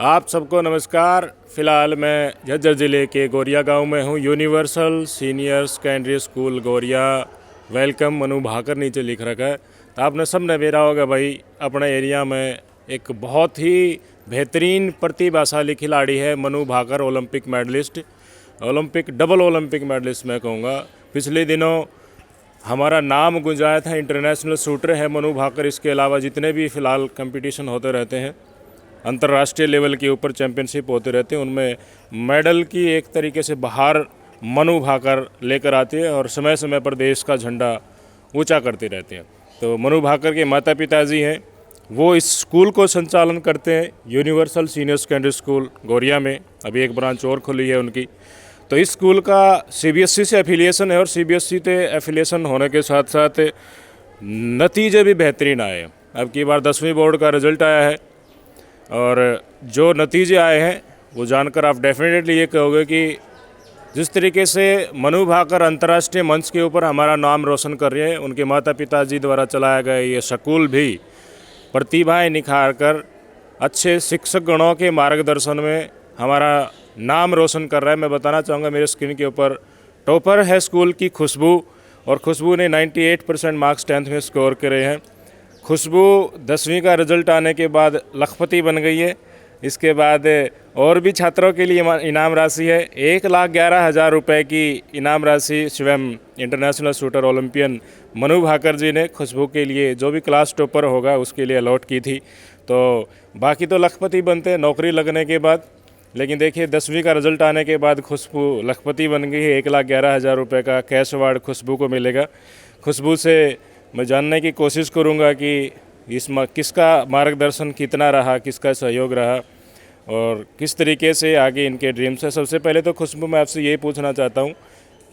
आप सबको नमस्कार। फ़िलहाल मैं झज्जर ज़िले के गोरिया गांव में हूं। यूनिवर्सल सीनियर सेकेंडरी स्कूल गोरिया, वेलकम मनु भाकर नीचे लिख रखा है। तो आपने सब ने देखा होगा भाई, अपने एरिया में एक बहुत ही बेहतरीन प्रतिभाशाली खिलाड़ी है Manu Bhaker, Olympic medallist, double Olympic medallist मैं कहूँगा। पिछले दिनों हमारा नाम गुंजाया था, इंटरनेशनल शूटर है मनु भाकर। इसके अलावा जितने भी फ़िलहाल कंपटीशन होते रहते हैं, अंतर्राष्ट्रीय लेवल के ऊपर चैम्पियनशिप होते रहते हैं, उनमें मेडल की एक तरीके से बहार मनु भाकर लेकर आती है और समय समय पर देश का झंडा ऊंचा करते रहते हैं। तो मनु भाकर के माता पिताजी हैं, वो इस स्कूल को संचालन करते हैं, यूनिवर्सल सीनियर सेकेंडरी स्कूल गोरिया में। अभी एक ब्रांच और खुली है उनकी। तो इस स्कूल का सीबीएसई से एफिलिएशन है और सीबीएसई से एफिलिएशन होने के साथ साथ नतीजे भी बेहतरीन आए हैं। अब की बार 10वीं बोर्ड का रिज़ल्ट आया है और जो नतीजे आए हैं वो जानकर आप डेफिनेटली ये कहोगे कि जिस तरीके से मनु भाकर अंतर्राष्ट्रीय मंच के ऊपर हमारा नाम रोशन कर रहे हैं, उनके माता पिताजी द्वारा चलाया गया ये स्कूल भी प्रतिभाएं निखार कर अच्छे शिक्षक गणों के मार्गदर्शन में हमारा नाम रोशन कर रहा है। मैं बताना चाहूँगा, मेरे स्क्रीन के ऊपर टॉपर है स्कूल की खुशबू, और खुशबू ने 98% मार्क्स 10th में स्कोर करे हैं। खुशबू 10वीं का रिज़ल्ट आने के बाद लखपति बन गई है। इसके बाद और भी छात्रों के लिए इनाम राशि है 1,11,000 रुपये की इनाम राशि स्वयं international shooter Olympian Manu Bhaker ji ने खुशबू के लिए, जो भी क्लास टॉपर होगा उसके लिए अलॉट की थी। तो बाकी तो लखपति बनते हैं नौकरी लगने के बाद, लेकिन देखिए 10वीं का रिज़ल्ट आने के बाद खुशबू लखपति बन गई है। 1,11,000 रुपये का कैश अवार्ड खुशबू को मिलेगा। खुशबू से मैं जानने की कोशिश करूंगा कि किसका मार्गदर्शन कितना रहा, किसका सहयोग रहा और किस तरीके से आगे इनके ड्रीम्स है। सबसे पहले तो खुशबू, मैं आपसे ये पूछना चाहता हूँ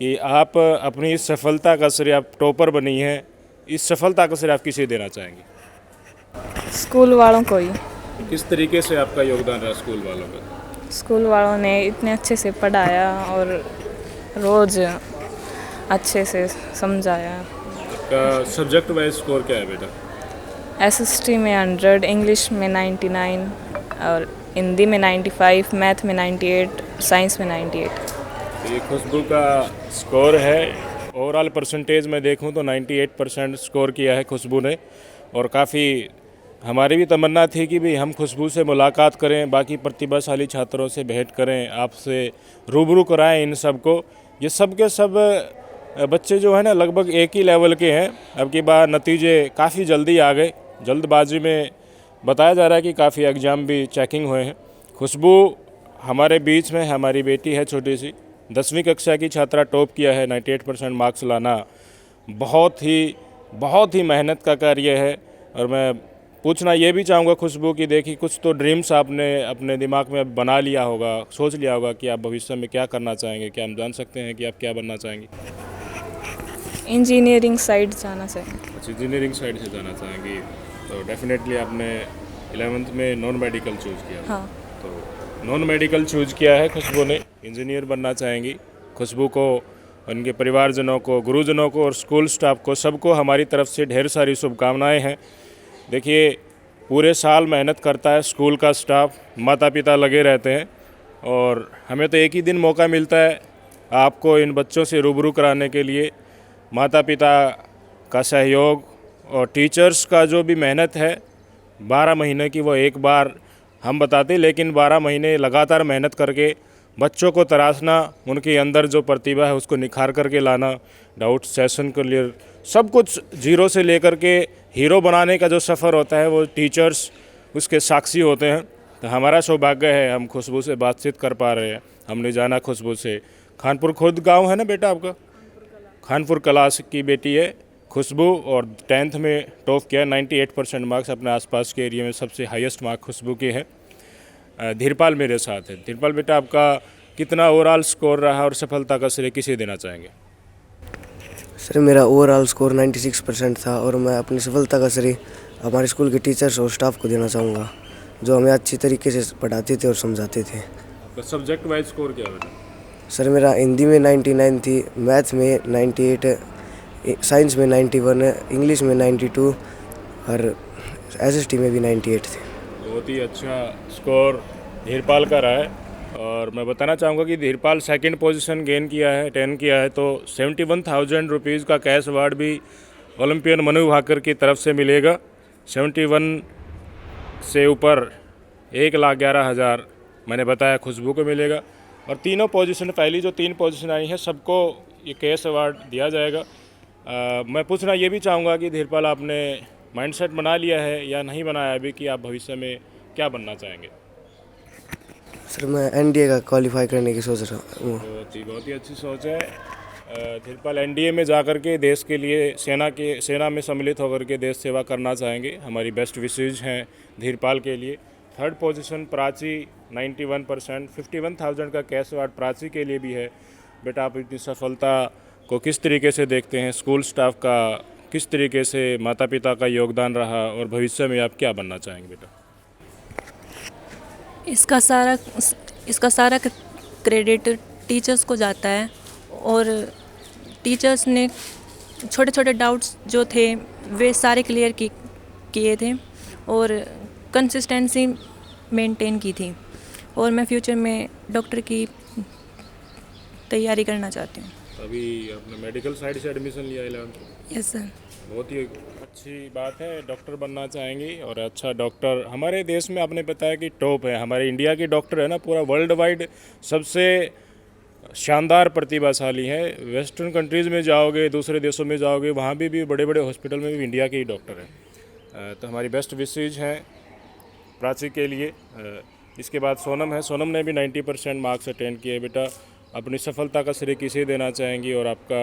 कि आप अपनी इस सफलता का श्रेय, आप टॉपर बनी हैं, इस सफलता का श्रेय आप किसे देना चाहेंगे? स्कूल वालों को ही। किस तरीके से आपका योगदान रहा स्कूल वालों का? स्कूल वालों ने इतने अच्छे से पढ़ाया और रोज़ अच्छे से समझाया। आपका सब्जेक्ट वाइज स्कोर क्या है बेटा? एसएसटी में 100, इंग्लिश में 99 और हिंदी में 95, मैथ में 98, साइंस में 98। ये खुशबू का स्कोर है। ओवरऑल परसेंटेज में देखूं तो 98% स्कोर किया है खुशबू ने। और काफ़ी हमारी भी तमन्ना थी कि भी हम खुशबू से मुलाकात करें, बाकी प्रतिभाशाली छात्रों से भेंट करें, आपसे रूबरू कराएं इन सब को। ये सब के सब बच्चे जो है ना लगभग एक ही लेवल के हैं। अब की बार नतीजे काफ़ी जल्दी आ गए, जल्दबाजी में बताया जा रहा है कि काफ़ी एग्ज़ाम भी चेकिंग हुए हैं। खुशबू हमारे बीच में हमारी बेटी है छोटी सी, 10वीं कक्षा की छात्रा, टॉप किया है। 98% मार्क्स लाना बहुत ही मेहनत का कार्य है। और मैं पूछना ये भी चाहूँगा खुशबू की, देखिए कुछ तो ड्रीम्स आपने अपने दिमाग में बना लिया होगा, सोच लिया होगा कि आप भविष्य में क्या करना चाहेंगे। क्या हम जान सकते हैं कि आप क्या बनना चाहेंगे? इंजीनियरिंग साइड जाना चाहेंगे। अच्छा, इंजीनियरिंग साइड से जाना चाहेंगी। तो डेफिनेटली आपने 11th में नॉन मेडिकल चूज़ किया। हाँ। तो नॉन मेडिकल चूज़ किया है खुशबू ने, इंजीनियर बनना चाहेंगी। खुशबू को, उनके परिवारजनों को, गुरुजनों को और स्कूल स्टाफ को, सबको हमारी तरफ से ढेर सारी शुभकामनाएं हैं। देखिए पूरे साल मेहनत करता है स्कूल का स्टाफ, माता पिता लगे रहते हैं और हमें तो एक ही दिन मौका मिलता है आपको इन बच्चों से रूबरू कराने के लिए। माता पिता का सहयोग और टीचर्स का जो भी मेहनत है 12 महीने की, वो एक बार हम बताते, लेकिन 12 महीने लगातार मेहनत करके बच्चों को तराशना, उनके अंदर जो प्रतिभा है उसको निखार करके लाना, डाउट सेशन क्लियर, सब कुछ जीरो से लेकर के हीरो बनाने का जो सफ़र होता है वो टीचर्स उसके साक्षी होते हैं। तो हमारा सौभाग्य है हम खुशबू से बातचीत कर पा रहे हैं। हमने जाना खुशबू से। खानपुर खुद गांव है ना बेटा आपका? खानपुर कलास की बेटी है खुशबू और 10th में टॉप किया, 98% मार्क्स। अपने आसपास के एरिया में सबसे हाईएस्ट मार्क खुशबू के हैं। धीरपाल मेरे साथ है। धीरपाल बेटा, आपका कितना ओवरऑल स्कोर रहा और सफलता का श्रेय किसे देना चाहेंगे? सर, मेरा ओवरऑल स्कोर 96% था और मैं अपनी सफलता का श्रेय हमारे स्कूल के टीचर्स और स्टाफ को देना चाहूँगा, जो हमें अच्छी तरीके से पढ़ाते थे और समझाते थे। आपका सब्जेक्ट वाइज स्कोर क्या है? सर, मेरा हिंदी में 99 थी, मैथ में 98, साइंस में 91, इंग्लिश में 92 और एसएसटी में भी 98 थे। बहुत ही अच्छा स्कोर धीरपाल का रहा है। और मैं बताना चाहूँगा कि धीरपाल सेकंड पोजीशन गेन किया है, 10 किया है, तो 71,000 रुपीज़ का कैश अवार्ड भी ओलंपियन मनु भाकर की तरफ से मिलेगा। 71 से ऊपर 1,11,000 मैंने बताया खुशबू को मिलेगा। और तीनों पोजीशन, पहली जो 3 पोजीशन आई हैं सबको ये कैश अवार्ड दिया जाएगा। मैं पूछना ये भी चाहूँगा कि धीरपाल, आपने माइंडसेट बना लिया है या नहीं बनाया अभी कि आप भविष्य में क्या बनना चाहेंगे? सर मैं एनडीए का क्वालिफाई करने की सोच रहा हूँ। बहुत ही अच्छी सोच है। धीरपाल एनडीए में जाकर के देश के लिए सेना में सम्मिलित होकर के देश सेवा करना चाहेंगे। हमारी बेस्ट विशेज हैं धीरपाल के लिए। थर्ड पोजीशन प्राची 91%, 51,000 का कैश अवार्ड प्राची के लिए भी है। बेटा, आप इतनी सफलता को किस तरीके से देखते हैं? स्कूल स्टाफ का किस तरीके से, माता पिता का योगदान रहा, और भविष्य में आप क्या बनना चाहेंगे बेटा? इसका सारा क्रेडिट टीचर्स को जाता है, और टीचर्स ने छोटे छोटे डाउट्स जो थे वे सारे क्लियर किए थे और कंसिस्टेंसी मेंटेन की थी, और मैं फ्यूचर में डॉक्टर की तैयारी करना चाहती हूँ। अभी आपने मेडिकल साइड से एडमिशन लिया 11th? Yes sir. बहुत ही अच्छी बात है, डॉक्टर बनना चाहेंगी। और अच्छा डॉक्टर हमारे देश में आपने बताया कि टॉप है, हमारे इंडिया के डॉक्टर है ना, पूरा वर्ल्ड वाइड सबसे शानदार प्रतिभाशाली है। वेस्टर्न कंट्रीज़ में जाओगे, दूसरे देशों में जाओगे, वहाँ भी बड़े बड़े हॉस्पिटल में भी इंडिया के ही डॉक्टर हैं। तो हमारी बेस्ट विशेज हैं प्राची के लिए। इसके बाद सोनम है। सोनम ने भी 90% मार्क्स अटेंड किए। बेटा, अपनी सफलता का श्रेय किसे देना चाहेंगी, और आपका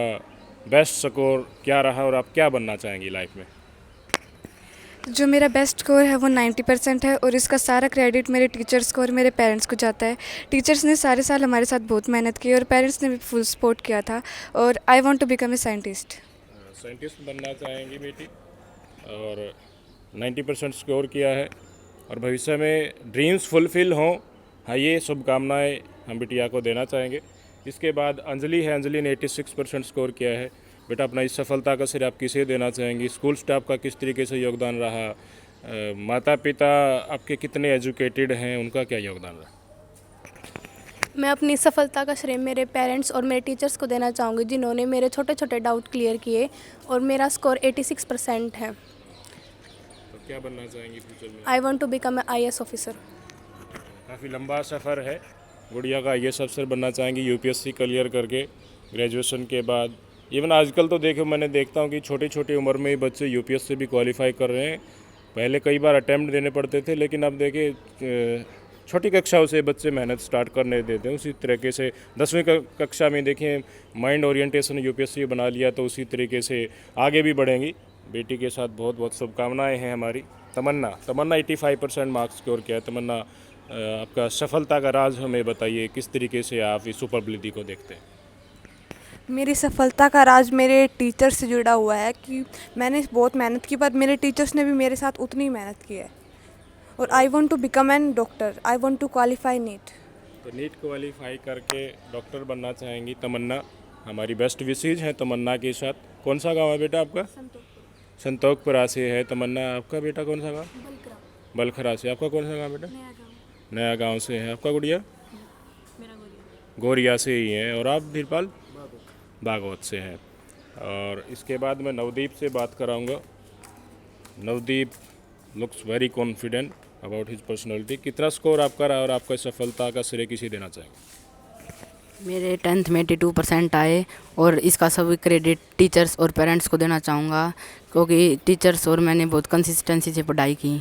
बेस्ट स्कोर क्या रहा, और आप क्या बनना चाहेंगी लाइफ में? जो मेरा बेस्ट स्कोर है वो 90% है, और इसका सारा क्रेडिट मेरे टीचर्स को और मेरे पेरेंट्स को जाता है। टीचर्स ने सारे साल हमारे साथ बहुत मेहनत की, और पेरेंट्स ने भी फुल सपोर्ट किया था। और I want to become a scientist. Scientist बनना चाहेंगी बेटी, और 90% स्कोर किया है, और भविष्य में ड्रीम्स फुलफिल हों, हाँ, ये शुभकामनाएँ हम बिटिया को देना चाहेंगे। इसके बाद अंजलि है। अंजलि ने 86% स्कोर किया है। बेटा, अपना इस सफलता का श्रेय आप किसे देना चाहेंगी? स्कूल स्टाफ का किस तरीके से योगदान रहा? माता पिता आपके कितने एजुकेटेड हैं, उनका क्या योगदान रहा? मैं अपनी सफलता का श्रेय मेरे पेरेंट्स और मेरे टीचर्स को देना चाहूँगी, जिन्होंने मेरे छोटे छोटे डाउट क्लियर किए, और मेरा स्कोर 86% है। तो क्या बनना चाहेंगी फ्यूचर में? I want to become a IAS officer. काफ़ी लंबा सफ़र है गुड़िया का। IAS अफसर बनना चाहेंगी यूपीएससी क्लियर करके ग्रेजुएशन के बाद। इवन आजकल तो मैंने देखता हूँ कि छोटी छोटी उम्र में ही बच्चे यूपीएससी भी क्वालिफाई कर रहे हैं। पहले कई बार अटैम्प्ट देने पड़ते थे, लेकिन अब देखिए छोटी कक्षाओं से बच्चे मेहनत स्टार्ट करने देते हैं। उसी तरीके से 10वीं कक्षा में देखिए माइंड ओरिएंटेशन यूपीएससी बना लिया, तो उसी तरीके से आगे भी बढ़ेंगी। बेटी के साथ बहुत बहुत शुभकामनाएँ हैं हमारी। तमन्ना 85% मार्क्स स्कोर किया है। तमन्ना, आपका सफलता का राज हमें बताइए, किस तरीके से आप इस उपलब्धि को देखते हैं? मेरी सफलता का राज मेरे टीचर से जुड़ा हुआ है कि मैंने बहुत मेहनत की, पर मेरे टीचर्स ने भी मेरे साथ उतनी ही मेहनत की है। और I want to become an doctor. I want to qualify NEET. तो नीट क्वालिफाई करके डॉक्टर बनना चाहेंगी तमन्ना। हमारी बेस्ट विशेज हैं तमन्ना के साथ। कौन सा गांव है बेटा आपका? संतोखपुरा से है तमन्ना। आपका बेटा कौन सा गाँव? बलखरा से। आपका कौन सा गाँव बेटा? नया गाँव से है। आपका गुड़िया? गोरिया से ही है। और आप धीरपाल? बागवत से हैं। और इसके बाद मैं नवदीप से बात कराऊंगा। Navdeep looks very confident about his personality. कितना स्कोर आपका रहा, और आपका सफलता का श्रेय किसे देना चाहेंगे? मेरे 10th में 82% आए, और इसका सभी क्रेडिट टीचर्स और पेरेंट्स को देना चाहूँगा, क्योंकि टीचर्स और मैंने बहुत कंसिस्टेंसी से पढ़ाई की।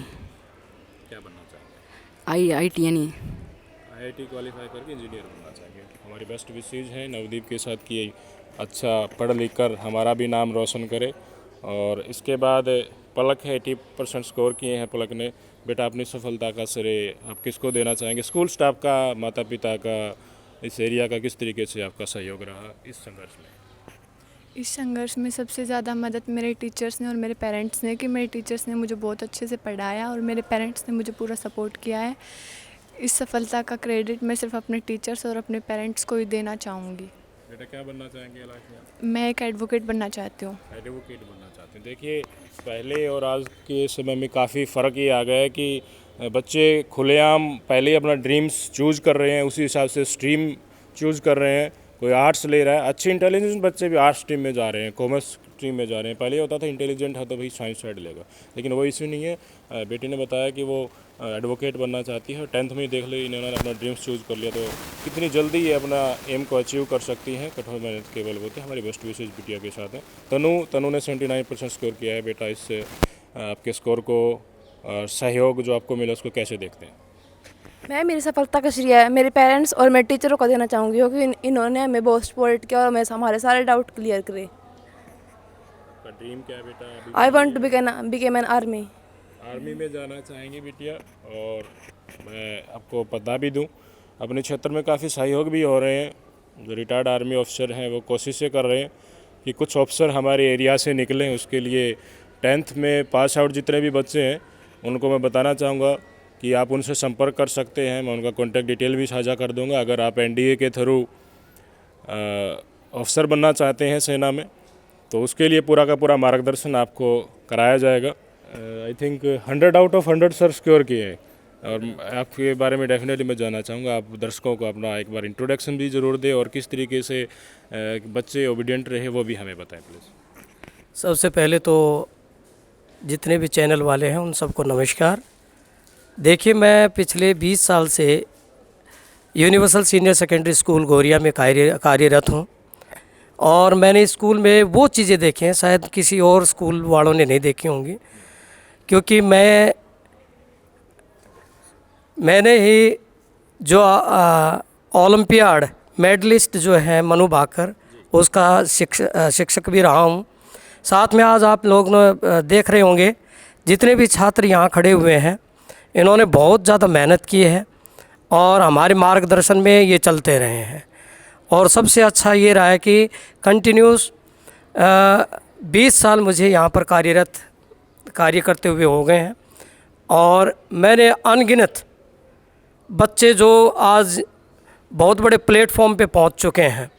क्या बनना चाहेंगे? IIT क्वालिफाई करके इंजीनियर बनना चाहेंगे। हमारी बेस्ट विशेज हैं नवदीप के साथ कि अच्छा पढ़ लिख कर हमारा भी नाम रोशन करे। और इसके बाद पलक है। 80% स्कोर किए हैं पलक ने। बेटा, अपनी सफलता का श्रेय आप किसको देना चाहेंगे? स्कूल स्टाफ का, माता पिता का, इस एरिया का किस तरीके से आपका सहयोग रहा इस संघर्ष में? इस संघर्ष में सबसे ज़्यादा मदद मेरे टीचर्स ने और मेरे पेरेंट्स ने, कि मेरे टीचर्स ने मुझे बहुत अच्छे से पढ़ाया और मेरे पेरेंट्स ने मुझे पूरा सपोर्ट किया है। इस सफलता का क्रेडिट मैं सिर्फ अपने टीचर्स और अपने पेरेंट्स को ही देना चाहूँगी। बेटा, क्या बनना चाहेंगे लाइफ में? मैं एक एडवोकेट बनना चाहती हूँ। एडवोकेट बनना चाहते हैं। देखिए, पहले और आज के समय में काफ़ी फ़र्क ये आ गया है कि बच्चे खुलेआम पहले ही अपना ड्रीम्स चूज़ कर रहे हैं, उसी हिसाब से स्ट्रीम चूज़ कर रहे हैं। कोई आर्ट्स ले रहा है, अच्छे इंटेलिजेंट बच्चे भी आर्ट्स स्ट्रीम में जा रहे हैं, कॉमर्स स्ट्रीम में जा रहे हैं। पहले होता था इंटेलिजेंट है तो भाई साइंस साइड लेगा, लेकिन वो इश्यू नहीं है। बेटी ने बताया कि वो एडवोकेट बनना चाहती है, 10th में ही देख लो इन्होंने अपना ड्रीम्स चूज़ कर लिया, तो कितनी जल्दी ये अपना एम को अचीव कर सकती हैं। कठोर मेहनत केवल होती है। हमारी बेस्ट विशेष बिटिया के साथ हैं। तनु ने 79% स्कोर किया है। बेटा, इससे आपके स्कोर को सहयोग जो आपको मिला उसको कैसे देखते हैं? मैं मेरी सफलता का श्रेय मेरे पेरेंट्स और मेरे टीचरों को देना चाहूँगी, क्योंकि इन्होंने हमें बहुत सपोर्ट किया और हमें हमारे सारे डाउट क्लियर करे। ड्रीम क्या है बेटा? I want to become an army. Army में जाना चाहेंगी बिटिया, और मैं आपको बता भी दूं अपने क्षेत्र में काफ़ी सहयोग भी हो रहे हैं। जो रिटायर्ड आर्मी ऑफिसर हैं वो कोशिशें कर रहे हैं कि कुछ ऑफिसर हमारे एरिया से निकलें। उसके लिए 10th में पास आउट जितने भी बच्चे हैं उनको मैं बताना चाहूँगा कि आप उनसे संपर्क कर सकते हैं। मैं उनका कॉन्टैक्ट डिटेल भी साझा कर दूँगा। अगर आप NDA के थ्रू ऑफिसर बनना चाहते हैं सेना में, तो उसके लिए पूरा का पूरा मार्गदर्शन आपको कराया जाएगा। I think 100 out of 100 sir secure किए हैं, और आपके बारे में डेफिनेटली मैं जानना चाहूँगा। आप दर्शकों को अपना एक बार इंट्रोडक्शन भी ज़रूर दें, और किस तरीके से बच्चे ओबीडियंट रहे वो भी हमें बताएं प्लीज़। सबसे पहले तो जितने भी चैनल वाले हैं उन सबको नमस्कार। देखिए, मैं पिछले 20 साल से universal senior secondary school Gauriya में कार्यरत हूँ, और मैंने स्कूल में वो चीज़ें देखी हैं शायद किसी और स्कूल वालों ने नहीं देखी होंगी, क्योंकि मैंने ही जो ओलंपियाड मेडलिस्ट जो है मनु भाकर, उसका शिक्षक भी रहा हूँ। साथ में आज आप लोग देख रहे होंगे जितने भी छात्र यहाँ खड़े हुए हैं, इन्होंने बहुत ज़्यादा मेहनत की है और हमारे मार्गदर्शन में ये चलते रहे हैं। और सबसे अच्छा ये रहा है कि कंटिन्यूस 20 साल मुझे यहाँ पर कार्य करते हुए हो गए हैं, और मैंने अनगिनत बच्चे जो आज बहुत बड़े प्लेटफॉर्म पे पहुँच चुके हैं,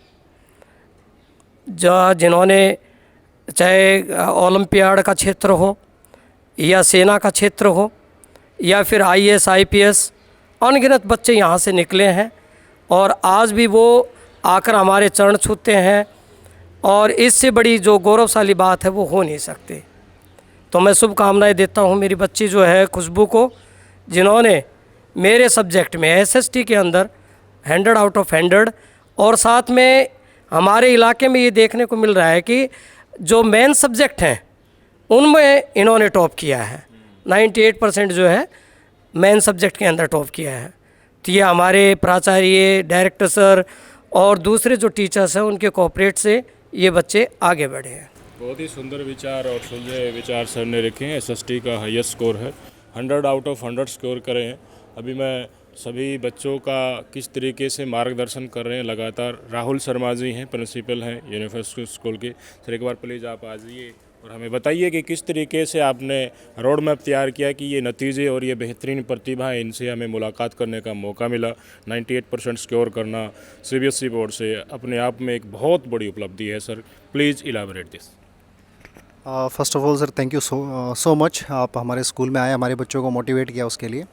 जिन्होंने चाहे ओलंपियाड का क्षेत्र हो या सेना का क्षेत्र हो या फिर IAS IPS, अनगिनत बच्चे यहाँ से निकले हैं, और आज भी वो आकर हमारे चरण छूते हैं, और इससे बड़ी जो गौरवशाली बात है वो हो नहीं सकती। तो मैं शुभकामनाएं देता हूँ मेरी बच्ची जो है खुशबू को, जिन्होंने मेरे सब्जेक्ट में SST के अंदर 100 आउट ऑफ 100, और साथ में हमारे इलाके में ये देखने को मिल रहा है कि जो मेन सब्जेक्ट हैं उनमें इन्होंने टॉप किया है। 98% जो है मेन सब्जेक्ट के अंदर टॉप किया है। तो ये हमारे प्राचार्य, डायरेक्टर सर और दूसरे जो टीचर्स हैं उनके कोऑपरेट से ये बच्चे आगे बढ़े हैं। बहुत ही सुंदर विचार और सुलझे विचार सर ने रखे हैं। SST का हाईएस्ट स्कोर है, 100 आउट ऑफ 100 स्कोर करे हैं। अभी मैं सभी बच्चों का किस तरीके से मार्गदर्शन कर रहे हैं लगातार, राहुल शर्मा जी हैं, प्रिंसिपल हैं यूनिवर्सल स्कूल के। सर एक बार प्लीज़ आप आ जाइए और हमें बताइए कि किस तरीके से आपने रोड मैप तैयार किया कि ये नतीजे और ये बेहतरीन प्रतिभा है, इनसे हमें मुलाकात करने का मौका मिला। 98% स्कोर करना CBSE बोर्ड से अपने आप में एक बहुत बड़ी उपलब्धि है। Sir please elaborate this. First of all sir, thank you so much. आप हमारे स्कूल में आए, हमारे बच्चों को मोटिवेट किया उसके लिए।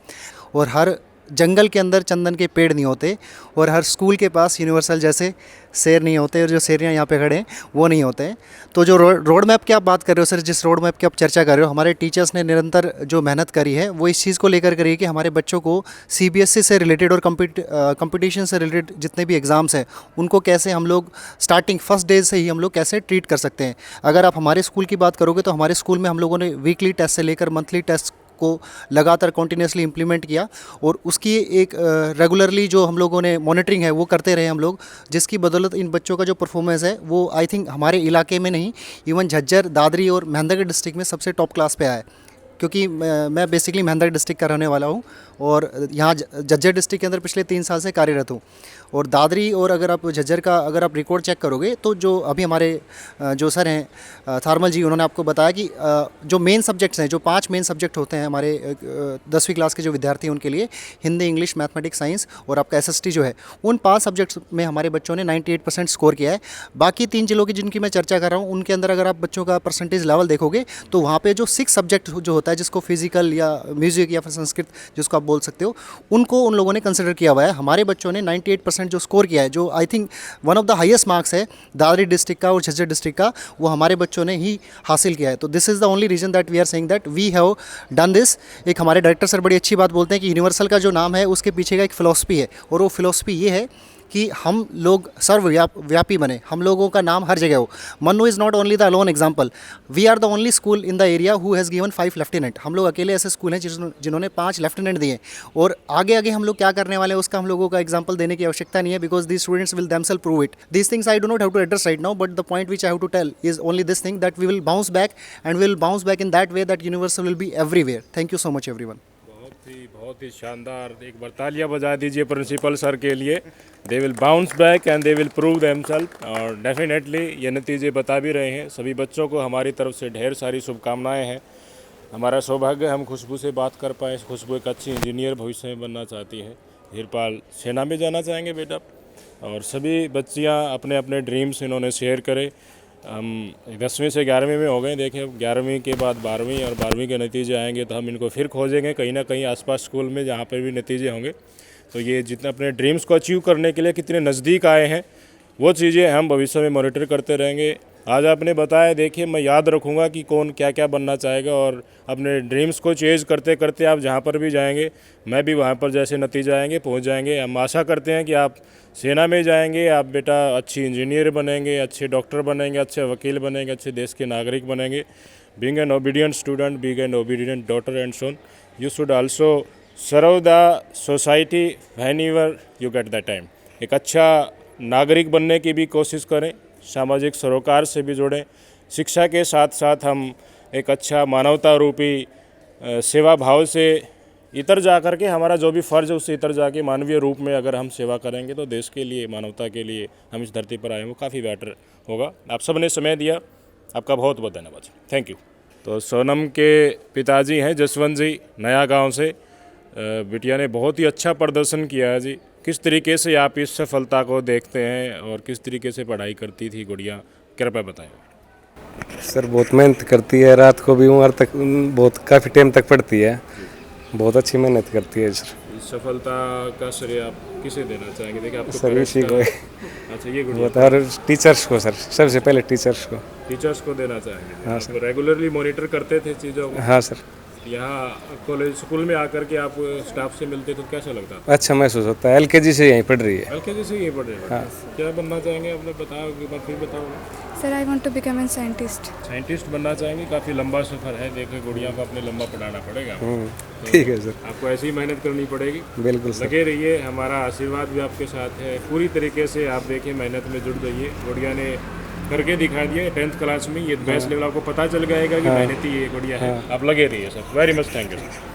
और हर जंगल के अंदर चंदन के पेड़ नहीं होते, और हर स्कूल के पास यूनिवर्सल जैसे शेर नहीं होते, और जो शेरियाँ यहाँ पे खड़े हैं वो नहीं होते हैं। तो जो रोड मैप की आप बात कर रहे हो सर, जिस रोड मैप की आप चर्चा कर रहे हो, हमारे टीचर्स ने निरंतर जो मेहनत करी है वो इस चीज़ को लेकर करी है कि हमारे बच्चों को CBSE से रिलेटेड और कंपटीशन से रिलेटेड जितने भी एग्ज़ाम्स हैं उनको कैसे हम लोग स्टार्टिंग फर्स्ट डे से ही हम लोग कैसे ट्रीट कर सकते हैं। अगर आप हमारे स्कूल की बात करोगे तो हमारे स्कूल में हम लोगों ने वीकली टेस्ट से लेकर मंथली टेस्ट को लगातार कॉन्टीन्यूसली इम्प्लीमेंट किया, और उसकी एक रेगुलरली जो हम लोगों ने मॉनिटरिंग है वो करते रहे हम लोग, जिसकी बदौलत इन बच्चों का जो परफॉर्मेंस है वो आई थिंक हमारे इलाके में नहीं, इवन झज्जर, दादरी और महेंद्रगढ़ डिस्ट्रिक्ट में सबसे टॉप क्लास पे आया है। क्योंकि मैं बेसिकली महेंद्रगढ़ डिस्ट्रिक्ट का रहने वाला हूँ, और यहाँ झज्जर डिस्ट्रिक्ट के अंदर पिछले 3 साल से कार्यरत हूँ। और दादरी और अगर आप झज्जर का अगर आप रिकॉर्ड चेक करोगे तो जो अभी हमारे जो सर हैं थार्मल जी, उन्होंने आपको बताया कि जो मेन सब्जेक्ट्स हैं, जो 5 मेन सब्जेक्ट होते हैं हमारे 10वीं क्लास के जो विद्यार्थी हैं उनके लिए, हिंदी, इंग्लिश, मैथमेटिक्स, साइंस और आपका SST जो है, उन 5 सब्जेक्ट्स में हमारे बच्चों ने 98% स्कोर किया है। बाकी 3 जिलों की जिनकी मैं चर्चा कर रहा हूँ उनके अंदर अगर आप बच्चों का परसेंटेज लेवल देखोगे तो वहाँ पर जो 6 सब्जेक्ट जो होता है है जिसको फिजिकल या म्यूज़िक या फिर संस्कृत जिसको आप बोल सकते हो, उनको उन लोगों ने कंसिडर किया हुआ है। हमारे बच्चों ने 98% जो स्कोर किया है, जो I think one of the highest marks है दादरी डिस्ट्रिक्ट का और झज्जर डिस्ट्रिक्ट का, वो हमारे बच्चों ने ही हासिल किया है। तो this is the only reason that we are saying that we have done this. एक हमारे डायरेक्टर सर बड़ी अच्छी बात बोलते हैं कि यूनिवर्सल का जो नाम है उसके पीछे का एक फ़िलॉसफी है, और वो फ़िलॉसफी ये है कि हम लोग सर्वव्यापी बने, हम लोगों का नाम हर जगह हो। Mannu is not only the alone example, we are the only school in the area who has given 5 lieutenant. हम लोग अकेले ऐसे स्कूल हैं जिन्होंने 5 लेफ्टिनेंट दिए, और आगे आगे हम लोग क्या करने वाले हैं उसका हम लोगों का एग्जाम्पल देने की आवश्यकता नहीं है, because the students will themselves prove it. These things I do not have to address right now, but the point which I have to tell is only this thing that we will bounce back, and we will bounce back in that way that universal will be everywhere. Thank you so much everyone. बहुत ही शानदार, एक बार तालियां बजा दीजिए principal sir के लिए। They will bounce back and they will prove themselves, और डेफिनेटली ये नतीजे बता भी रहे हैं। सभी बच्चों को हमारी तरफ से ढेर सारी शुभकामनाएं हैं। हमारा सौभाग्य हम खुशबू से बात कर पाए। खुशबू एक अच्छी इंजीनियर भविष्य में बनना चाहती है। धीरपाल सेना में जाना चाहेंगे बेटा, और सभी बच्चियाँ अपने अपने ड्रीम्स इन्होंने शेयर करे। हम 10वीं से 11वीं में हो गए, देखें 11वीं के बाद 12वीं, और 12वीं के नतीजे आएंगे तो हम इनको फिर खोजेंगे कहीं ना कहीं आसपास स्कूल में जहाँ पर भी नतीजे होंगे। तो ये जितने अपने ड्रीम्स को अचीव करने के लिए कितने नज़दीक आए हैं, वो चीज़ें हम भविष्य में मॉनिटर करते रहेंगे। आज आपने बताया, देखिए मैं याद रखूँगा कि कौन क्या क्या बनना चाहेगा, और अपने ड्रीम्स को चेज़ करते करते आप जहाँ पर भी जाएंगे, मैं भी वहाँ पर जैसे नतीजे आएंगे पहुँच जाएंगे। हम आशा करते हैं कि आप सेना में जाएंगे, आप बेटा अच्छी इंजीनियर बनेंगे, अच्छे डॉक्टर बनेंगे, अच्छे वकील बनेंगे, अच्छे देश के नागरिक बनेंगे। Being an obedient student, being an obedient daughter and son, you should also serve the society whenever you get the time. एक अच्छा नागरिक बनने की भी कोशिश करें, सामाजिक सरोकार से भी जुड़ें। शिक्षा के साथ साथ हम एक अच्छा मानवता रूपी सेवा भाव से इतर जा कर के हमारा जो भी फ़र्ज़ है उससे इतर जाके मानवीय रूप में अगर हम सेवा करेंगे तो देश के लिए, मानवता के लिए हम इस धरती पर आए वो काफ़ी बेटर होगा। आप सब ने समय दिया, आपका बहुत बहुत धन्यवाद, थैंक यू। तो सोनम के पिताजी हैं जसवंत जी, नया गांव से। बिटिया ने बहुत ही अच्छा प्रदर्शन किया है जी। किस तरीके से आप इस सफलता को देखते हैं और किस तरीके से पढ़ाई करती थी गुड़िया, कृपया बताएं। सर बहुत मेहनत करती है, रात को भी उम्र तक बहुत काफ़ी टाइम तक पढ़ती है, बहुत अच्छी मेहनत करती है सर। इस सफलता का श्रेय आप किसे देना चाहेंगे? देखिए आपको सर इसी को। अच्छा, ये गुड़िया और टीचर्स को सर, सबसे पहले टीचर्स को देना चाहेंगे। हाँ सर, रेगुलरली मॉनिटर करते थे चीज़ों को? हाँ सर। यहाँ कॉलेज स्कूल में आकर के आप स्टाफ से मिलते तो कैसा लगता था? अच्छा महसूस होता है। एलकेजी से यहीं पढ़ रही है। एलकेजी से यहीं पढ़ रही है? हाँ। क्या बनना चाहेंगे आपने बताओ, एक बार फिर बताओ। Sir I want to become an scientist. Scientist बनना चाहेंगे? काफ़ी लंबा सफ़र है, देखिए गुड़िया को अपने लंबा पढ़ाना पड़ेगा। ठीक है सर, आपको ऐसी ही मेहनत करनी पड़ेगी। बिल्कुल सर। लगे रहिए, हमारा आशीर्वाद भी आपके साथ है। पूरी तरीके से आप देखिए मेहनत में जुड़ जाइए। गुड़िया ने करके दिखा दिया 10th क्लास में, ये बेस्ट लेवल आपको पता चल जाएगा कि मेहनती ये गुड़िया है। आप लगे रहिए sir. Very much thank you sir.